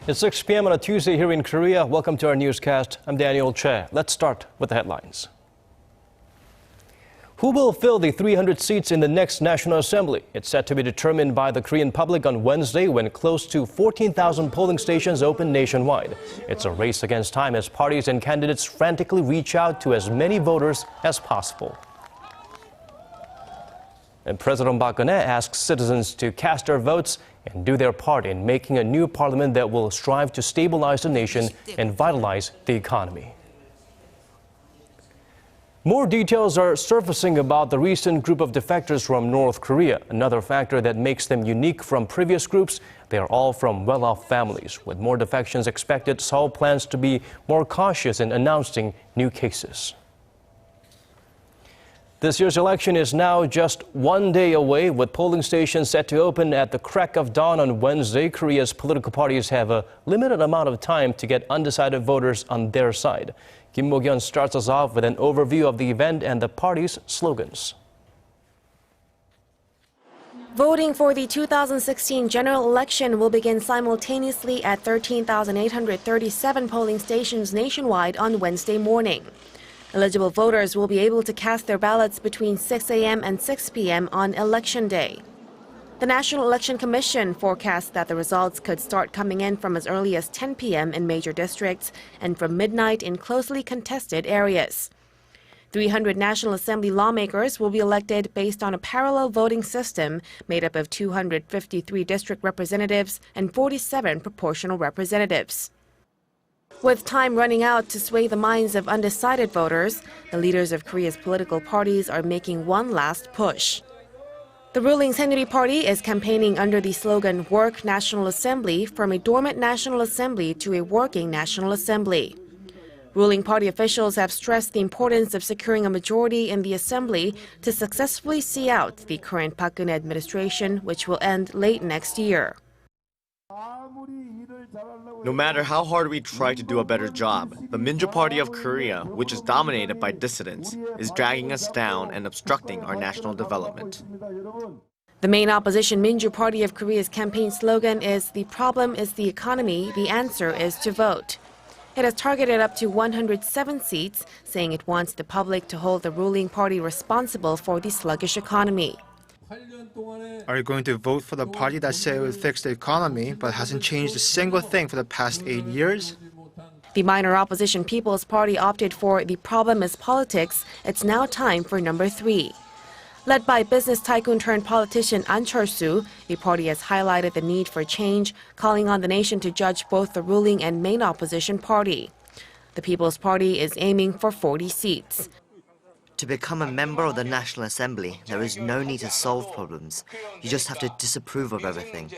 It's 6 p.m. on a Tuesday here in Korea. Welcome to our newscast. I'm Daniel Che. Let's start with the headlines. Who will fill the 300 seats in the next National Assembly? It's set to be determined by the Korean public on Wednesday when close to 14,000 polling stations open nationwide. It's a race against time as parties and candidates frantically reach out to as many voters as possible. And President Park Geun-hye asks citizens to cast their votes and do their part in making a new parliament that will strive to stabilize the nation and vitalize the economy. More details are surfacing about the recent group of defectors from North Korea. Another factor that makes them unique from previous groups, they are all from well-off families. With more defections expected, Seoul plans to be more cautious in announcing new cases. This year's election is now just one day away, with polling stations set to open at the crack of dawn on Wednesday. Korea's political parties have a limited amount of time to get undecided voters on their side. Kim Mo-kyun starts us off with an overview of the event and the party's slogans. Voting for the 2016 general election will begin simultaneously at 13,837 polling stations nationwide on Wednesday morning. Eligible voters will be able to cast their ballots between 6 a.m. and 6 p.m. on Election Day. The National Election Commission forecasts that the results could start coming in from as early as 10 p.m. in major districts and from midnight in closely contested areas. 300 National Assembly lawmakers will be elected based on a parallel voting system made up of 253 district representatives and 47 proportional representatives. With time running out to sway the minds of undecided voters, the leaders of Korea's political parties are making one last push. The ruling Saenuri Party is campaigning under the slogan "Work National Assembly," from a dormant National Assembly to a working National Assembly. Ruling party officials have stressed the importance of securing a majority in the assembly to successfully see out the current Park Geun-hye administration, which will end late next year. No matter how hard we try to do a better job, the Minjoo Party of Korea, which is dominated by dissidents, is dragging us down and obstructing our national development. The main opposition Minjoo Party of Korea's campaign slogan is "The problem is the economy, the answer is to vote." It has targeted up to 107 seats, saying it wants the public to hold the ruling party responsible for the sluggish economy. Are you going to vote for the party that said it would fix the economy but hasn't changed a single thing for the past 8 years? The minor opposition People's Party opted for "The problem is politics, it's now time for number 3." Led by business tycoon turned politician An Chol-soo, the party has highlighted the need for change, calling on the nation to judge both the ruling and main opposition party. The People's Party is aiming for 40 seats. To become a member of the National Assembly, there is no need to solve problems. You just have to disapprove of everything.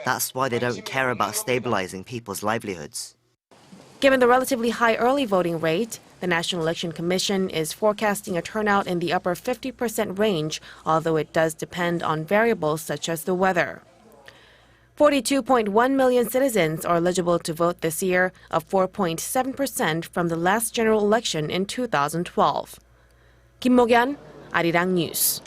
That's why they don't care about stabilizing people's livelihoods. Given the relatively high early voting rate, the National Election Commission is forecasting a turnout in the upper 50% range, although it does depend on variables such as the weather. 42.1 million citizens are eligible to vote this year, up 4.7% from the last general election in 2012. Kim Mo-kyun, Arirang News.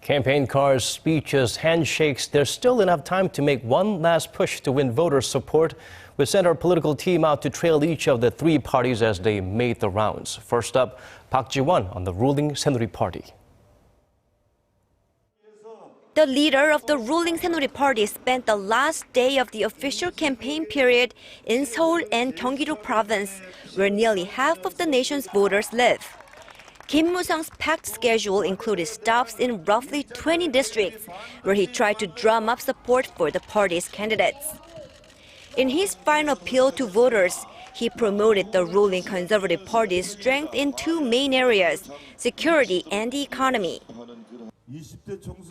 Campaign cards, speeches, handshakes, there's still enough time to make one last push to win voter support. We sent our political team out to trail each of the 3 parties as they made the rounds. First up, Park Ji-won on the ruling Saenuri Party. The leader of the ruling Saenuri Party spent the last day of the official campaign period in Seoul and Gyeonggi-do province, where nearly half of the nation's voters live. Kim Moo-sung's packed schedule included stops in roughly 20 districts, where he tried to drum up support for the party's candidates. In his final appeal to voters, he promoted the ruling Conservative Party's strength in 2 main areas, security and the economy.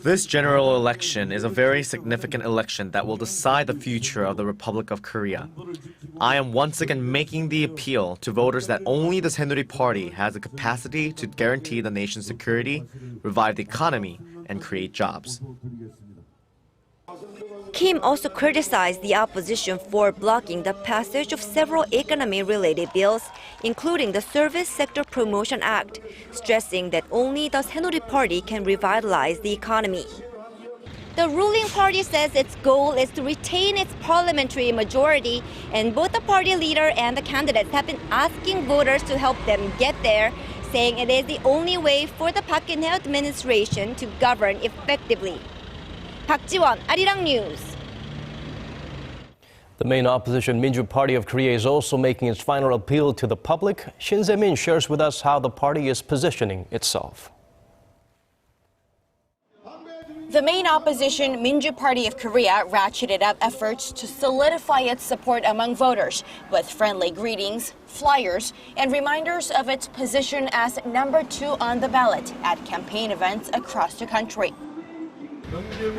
This general election is a very significant election that will decide the future of the Republic of Korea. I am once again making the appeal to voters that only the Saenuri Party has the capacity to guarantee the nation's security, revive the economy, and create jobs. Kim also criticized the opposition for blocking the passage of several economy-related bills, including the Service Sector Promotion Act, stressing that only the Saenuri Party can revitalize the economy. The ruling party says its goal is to retain its parliamentary majority, and both the party leader and the candidates have been asking voters to help them get there, saying it is the only way for the Park Geun-hye administration to govern effectively. Park Ji-won, Arirang News. The main opposition Minjoo Party of Korea is also making its final appeal to the public. Shin Se-min shares with us how the party is positioning itself. The main opposition, Minjoo Party of Korea, ratcheted up efforts to solidify its support among voters with friendly greetings, flyers, and reminders of its position as number 2 on the ballot at campaign events across the country.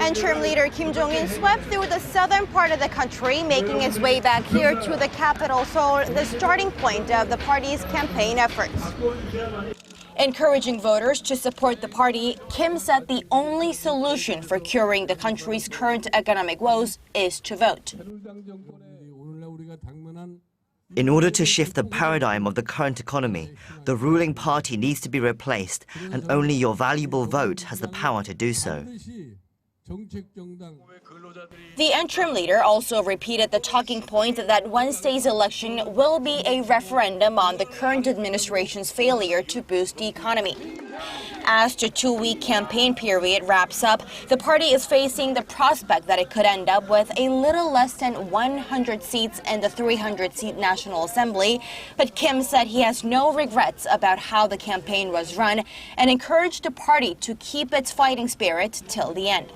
Interim leader Kim Jong-un swept through the southern part of the country, making his way back here to the capital Seoul, the starting point of the party's campaign efforts. Encouraging voters to support the party, Kim said the only solution for curing the country's current economic woes is to vote. In order to shift the paradigm of the current economy, the ruling party needs to be replaced, and only your valuable vote has the power to do so. The interim leader also repeated the talking point that Wednesday's election will be a referendum on the current administration's failure to boost the economy. As the 2-week campaign period wraps up, the party is facing the prospect that it could end up with a little less than 100 seats in the 300-seat National Assembly. But Kim said he has no regrets about how the campaign was run and encouraged the party to keep its fighting spirit till the end.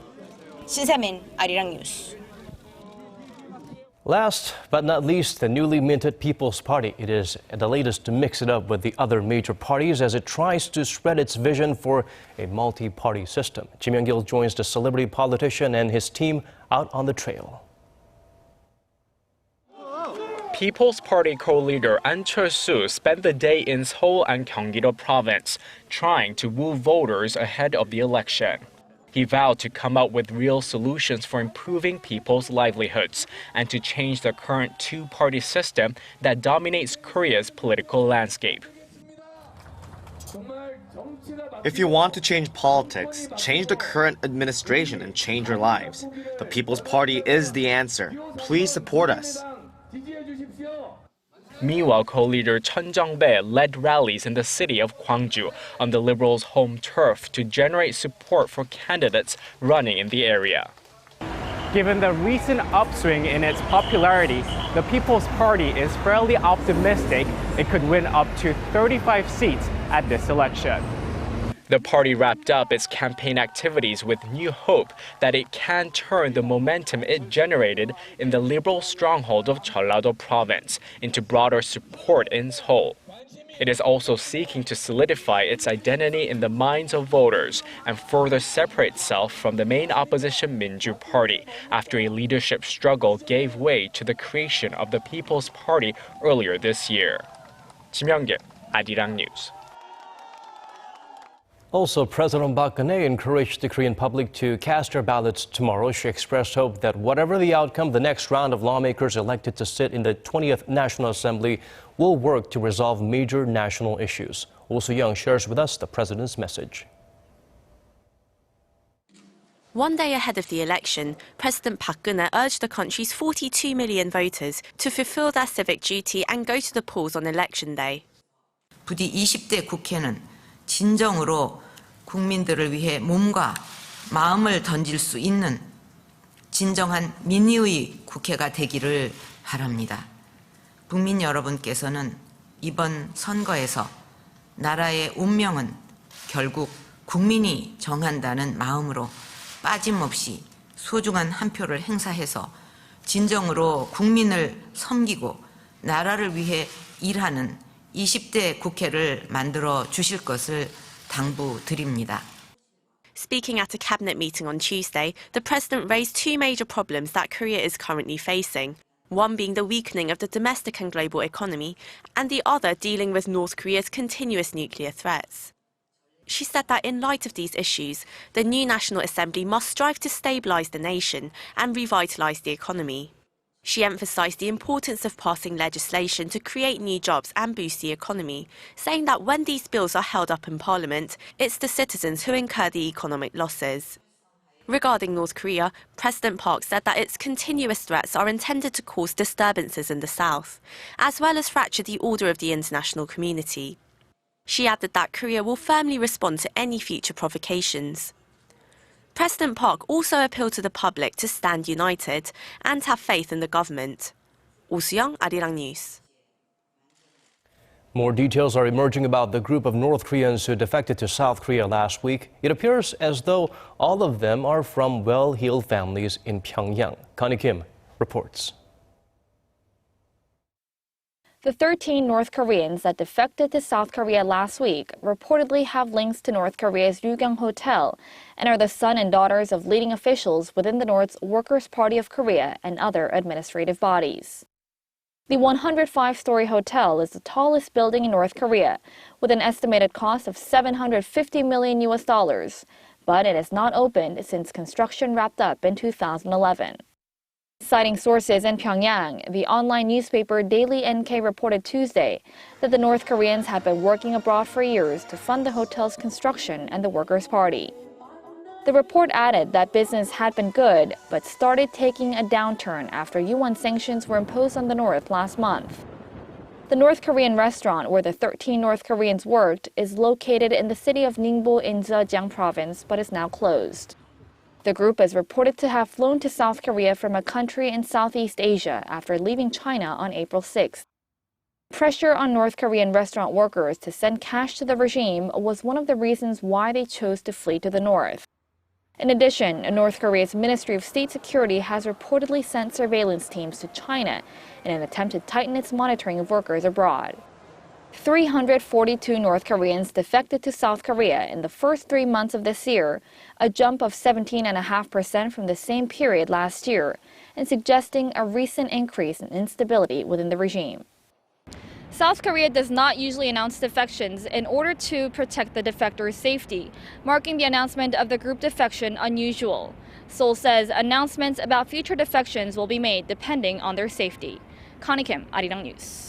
Shin Se-min, Arirang News. Last but not least, the newly minted People's Party. It is the latest to mix it up with the other major parties as it tries to spread its vision for a multi-party system. Kim Young-gil joins the celebrity politician and his team out on the trail. People's Party co-leader An Cheol-soo spent the day in Seoul and Gyeonggi-do province, trying to woo voters ahead of the election. He vowed to come up with real solutions for improving people's livelihoods and to change the current two-party system that dominates Korea's political landscape. If you want to change politics, change the current administration and change your lives. The People's Party is the answer. Please support us. Meanwhile, co-leader Chun Jung-bae led rallies in the city of Gwangju on the Liberals' home turf to generate support for candidates running in the area. Given the recent upswing in its popularity, the People's Party is fairly optimistic it could win up to 35 seats at this election. The party wrapped up its campaign activities with new hope that it can turn the momentum it generated in the liberal stronghold of Jeollado province into broader support in Seoul. It is also seeking to solidify its identity in the minds of voters and further separate itself from the main opposition Minjoo Party after a leadership struggle gave way to the creation of the People's Party earlier this year. Kim Young-gil, Arirang News. Also, President Park Geun-hye encouraged the Korean public to cast their ballots tomorrow. She expressed hope that whatever the outcome, the next round of lawmakers elected to sit in the 20th National Assembly will work to resolve major national issues. Oh Soo-young shares with us the president's message. One day ahead of the election, President Park Geun-hye urged the country's 42 million voters to fulfill their civic duty and go to the polls on election day. 부디 20대 국회는 진정으로 국민들을 위해 몸과 마음을 던질 수 있는 진정한 민의의 국회가 되기를 바랍니다. 국민 여러분께서는 이번 선거에서 나라의 운명은 결국 국민이 정한다는 마음으로 빠짐없이 소중한 한 표를 행사해서 진정으로 국민을 섬기고 나라를 위해 일하는 20대 국회를 만들어 주실 것을 당부드립니다. Speaking at a cabinet meeting on Tuesday, the president raised two major problems that Korea is currently facing. One being the weakening of the domestic and global economy, and the other dealing with North Korea's continuous nuclear threats. She said that in light of these issues, the new National Assembly must strive to stabilize the nation and revitalize the economy. She emphasized the importance of passing legislation to create new jobs and boost the economy, saying that when these bills are held up in Parliament, it's the citizens who incur the economic losses. Regarding North Korea, President Park said that its continuous threats are intended to cause disturbances in the south, as well as fracture the order of the international community. She added that Korea will firmly respond to any future provocations. President Park also appealed to the public to stand united and have faith in the government. Oh Soo-young, Arirang News. More details are emerging about the group of North Koreans who defected to South Korea last week. It appears as though all of them are from well-heeled families in Pyongyang. Connie Kim reports. The 13 North Koreans that defected to South Korea last week reportedly have links to North Korea's Ryugyong hotel and are the son and daughters of leading officials within the North's Workers' Party of Korea and other administrative bodies. The 105-story hotel is the tallest building in North Korea, with an estimated cost of $750 million, but it has not opened since construction wrapped up in 2011. Citing sources in Pyongyang, the online newspaper Daily NK reported Tuesday that the North Koreans had been working abroad for years to fund the hotel's construction and the Workers' Party. The report added that business had been good, but started taking a downturn after UN sanctions were imposed on the North last month. The North Korean restaurant where the 13 North Koreans worked is located in the city of Ningbo in Zhejiang province, but is now closed. The group is reported to have flown to South Korea from a country in Southeast Asia after leaving China on April 6th. Pressure on North Korean restaurant workers to send cash to the regime was one of the reasons why they chose to flee to the north. In addition, North Korea's Ministry of State Security has reportedly sent surveillance teams to China in an attempt to tighten its monitoring of workers abroad. 342 North Koreans defected to South Korea in the first 3 months of this year, a jump of 17.5% from the same period last year, and suggesting a recent increase in instability within the regime. South Korea does not usually announce defections in order to protect the defectors' safety, marking the announcement of the group defection unusual. Seoul says announcements about future defections will be made depending on their safety. Connie Kim, Arirang News.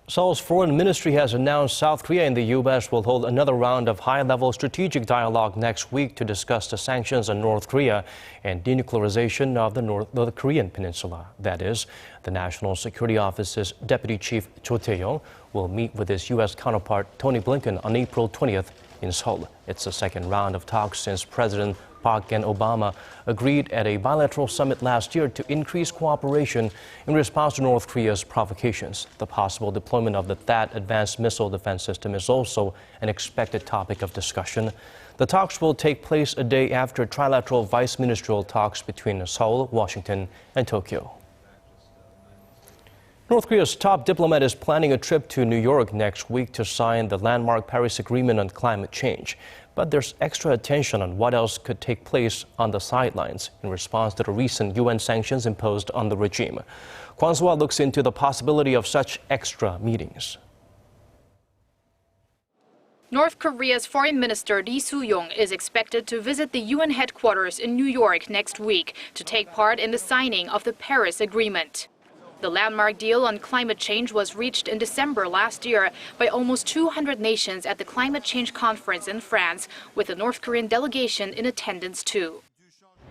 Seoul's foreign ministry has announced South Korea and the U.S. will hold another round of high-level strategic dialogue next week to discuss the sanctions on North Korea and denuclearization of the Korean peninsula. That is, the National Security Office's Deputy Chief Cho Tae-yong will meet with his U.S. counterpart Tony Blinken on April 20th in Seoul. It's the second round of talks since President Park and Obama agreed at a bilateral summit last year to increase cooperation in response to North Korea's provocations. The possible deployment of the THAAD advanced missile defense system is also an expected topic of discussion. The talks will take place a day after trilateral vice-ministerial talks between Seoul, Washington, and Tokyo. North Korea's top diplomat is planning a trip to New York next week to sign the landmark Paris Agreement on climate change. But there's extra attention on what else could take place on the sidelines in response to the recent UN sanctions imposed on the regime. Kwon Soo-hwa looks into the possibility of such extra meetings. North Korea's Foreign Minister Lee Soo-yong is expected to visit the UN headquarters in New York next week to take part in the signing of the Paris Agreement. The landmark deal on climate change was reached in December last year by almost 200 nations at the Climate Change Conference in France, with the North Korean delegation in attendance too.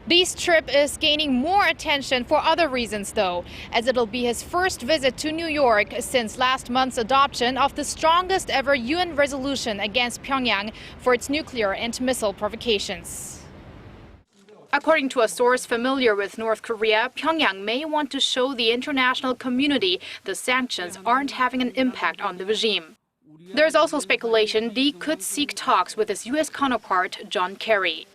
Lee's trip is gaining more attention for other reasons, though, as it'll be his first visit to New York since last month's adoption of the strongest ever UN resolution against Pyongyang for its nuclear and missile provocations. According to a source familiar with North Korea, Pyongyang may want to show the international community the sanctions aren't having an impact on the regime. There's also speculation Lee could seek talks with his U.S. counterpart, John Kerry.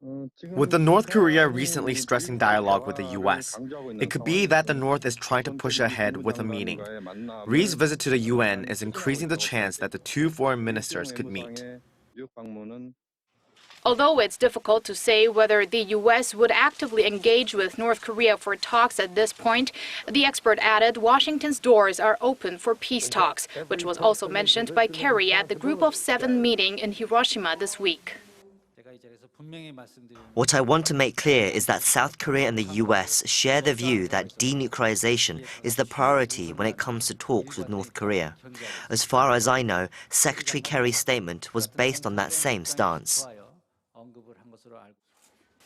With the North Korea recently stressing dialogue with the U.S., it could be that the North is trying to push ahead with a meeting. Ri's visit to the UN is increasing the chance that the two foreign ministers could meet. Although it's difficult to say whether the U.S. would actively engage with North Korea for talks at this point, the expert added Washington's doors are open for peace talks, which was also mentioned by Kerry at the Group of Seven meeting in Hiroshima this week. What I want to make clear is that South Korea and the US share the view that denuclearization is the priority when it comes to talks with North Korea. As far as I know, Secretary Kerry's statement was based on that same stance.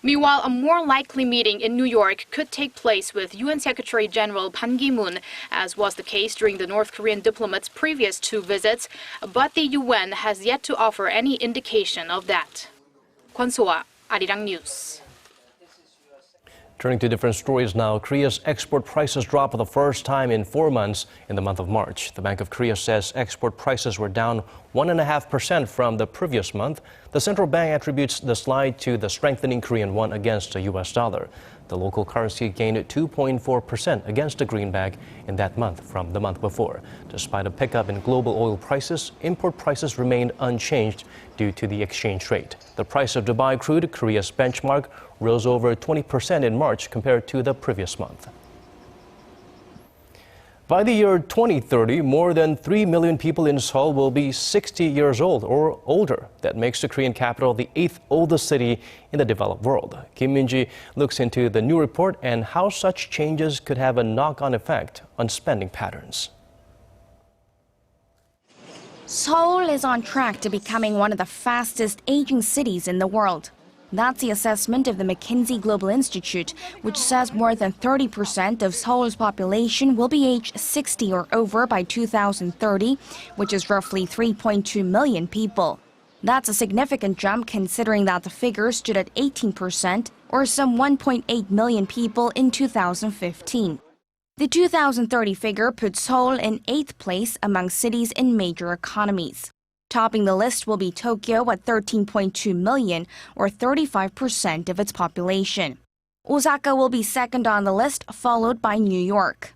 Meanwhile, a more likely meeting in New York could take place with UN Secretary General Ban Ki-moon, as was the case during the North Korean diplomat's previous 2 visits, but the UN has yet to offer any indication of that. Kwon So-ah, Arirang News. Turning to different stories now, Korea's export prices dropped for the first time in 4 months in the month of March. The Bank of Korea says export prices were down 1.5% from the previous month. The central bank attributes the slide to the strengthening Korean won against the U.S. dollar. The local currency gained 2.4% against the greenback in that month from the month before. Despite a pickup in global oil prices, import prices remained unchanged due to the exchange rate. The price of Dubai crude, Korea's benchmark, rose over 20% in March compared to the previous month. By the year 2030, more than 3 million people in Seoul will be 60 years old or older. That makes the Korean capital the 8th oldest city in the developed world. Kim Minjoo looks into the new report and how such changes could have a knock-on effect on spending patterns. Seoul is on track to becoming one of the fastest aging cities in the world. That's the assessment of the McKinsey Global Institute, which says more than 30% of Seoul's population will be aged 60 or over by 2030, which is roughly 3.2 million people. That's a significant jump considering that the figure stood at 18%, or some 1.8 million people in 2015. The 2030 figure puts Seoul in 8th place among cities in major economies. Topping the list will be Tokyo at 13.2 million, or 35% of its population. Osaka will be second on the list, followed by New York.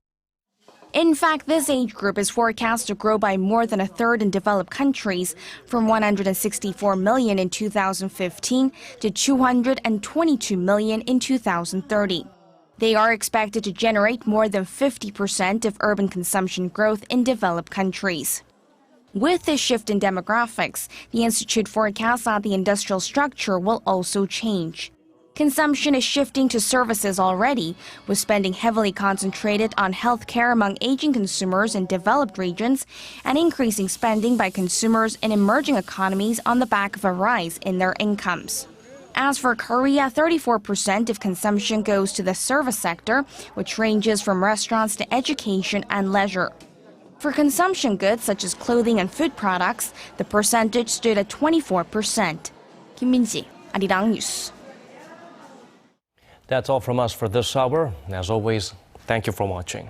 In fact, this age group is forecast to grow by more than a third in developed countries, from 164 million in 2015 to 222 million in 2030. They are expected to generate more than 50% of urban consumption growth in developed countries. With this shift in demographics, the institute forecasts that the industrial structure will also change. Consumption is shifting to services already, with spending heavily concentrated on healthcare among aging consumers in developed regions and increasing spending by consumers in emerging economies on the back of a rise in their incomes. As for Korea, 34% of consumption goes to the service sector, which ranges from restaurants to education and leisure. For consumption goods such as clothing and food products, the percentage stood at 24%. Kim Min-ji, Arirang News. That's all from us for this hour. As always, thank you for watching.